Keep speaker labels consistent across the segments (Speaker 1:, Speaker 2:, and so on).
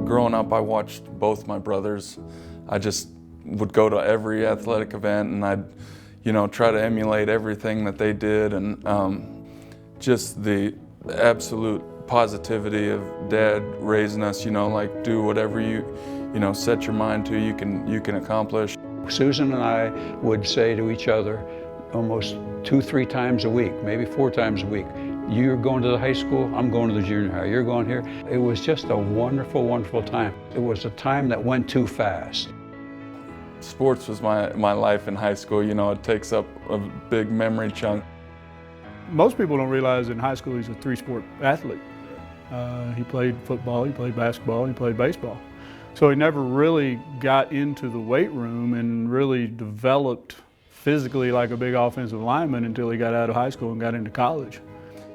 Speaker 1: growing up, I watched both my brothers. I just would go to every athletic event, and I'd, try to emulate everything that they did, and just the absolute positivity of Dad raising us, like do whatever you set your mind to, you can accomplish.
Speaker 2: Susan and I would say to each other almost 2-3 times a week, maybe 4 times a week, you're going to the high school, I'm going to the junior high, you're going here. It was just a wonderful, wonderful time. It was a time that went too fast.
Speaker 1: Sports was my life in high school. It takes up a big memory chunk.
Speaker 3: Most people don't realize in high school he's a 3-sport athlete. He played football, he played basketball, he played baseball. So he never really got into the weight room and really developed physically like a big offensive lineman until he got out of high school and got into college.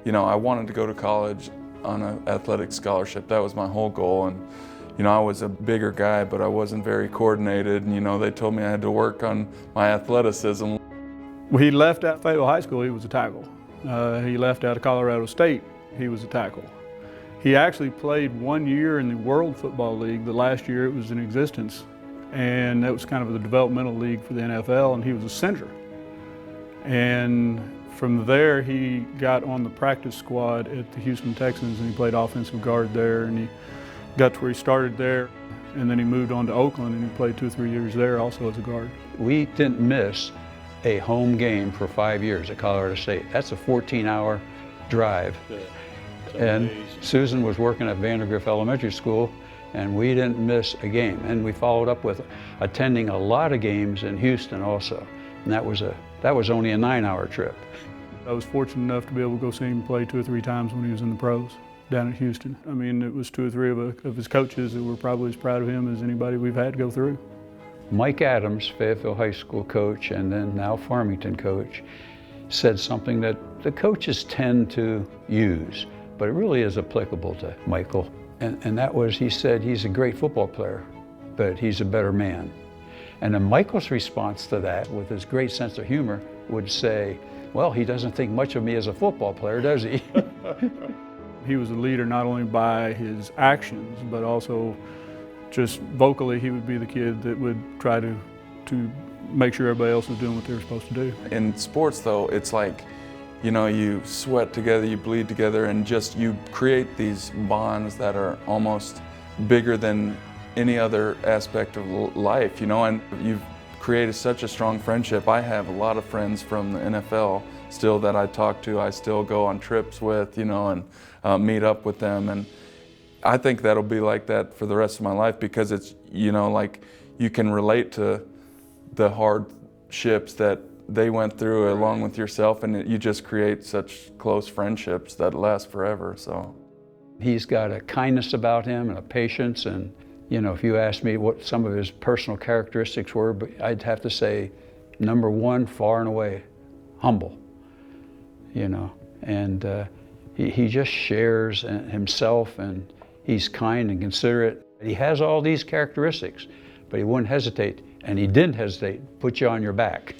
Speaker 1: I wanted to go to college on an athletic scholarship. That was my whole goal. And I was a bigger guy, but I wasn't very coordinated. And they told me I had to work on my athleticism.
Speaker 3: When he left out of Fayetteville High School, he was a tackle. He left out of Colorado State, he was a tackle. He actually played 1 year in the World Football League, the last year it was in existence. And that was kind of the developmental league for the NFL, and he was a center. And from there, he got on the practice squad at the Houston Texans, and he played offensive guard there, and he got to where he started there. And then he moved on to Oakland, and he played 2 or 3 years there also as a guard.
Speaker 2: We didn't miss a home game for 5 years at Colorado State. That's a 14-hour drive. And Susan was working at Vandergrift Elementary School, and we didn't miss a game. And we followed up with attending a lot of games in Houston also. And that was only a 9-hour trip.
Speaker 3: I was fortunate enough to be able to go see him play 2 or 3 times when he was in the pros down at Houston. I mean, it was 2 or 3 of his coaches that were probably as proud of him as anybody we've had go through.
Speaker 2: Mike Adams, Fayetteville High School coach and then now Farmington coach, said something that the coaches tend to use, but it really is applicable to Michael. And that was, he said, he's a great football player, but he's a better man. And then Michael's response to that, with his great sense of humor, would say, well, he doesn't think much of me as a football player, does he?
Speaker 3: He was a leader not only by his actions, but also just vocally, he would be the kid that would try to make sure everybody else was doing what they were supposed to do.
Speaker 1: In sports, though, it's like, you sweat together, you bleed together, and just you create these bonds that are almost bigger than any other aspect of life, and you've created such a strong friendship. I have a lot of friends from the NFL still that I talk to, I still go on trips with, and meet up with them. And I think that'll be like that for the rest of my life, because it's, like you can relate to the hardships that they went through along with yourself, and you just create such close friendships that last forever. So
Speaker 2: he's got a kindness about him and a patience, and if you asked me what some of his personal characteristics were, but I'd have to say number 1, far and away, humble. And he just shares himself, and he's kind and considerate. He has all these characteristics, but he wouldn't hesitate, and he didn't hesitate, put you on your back.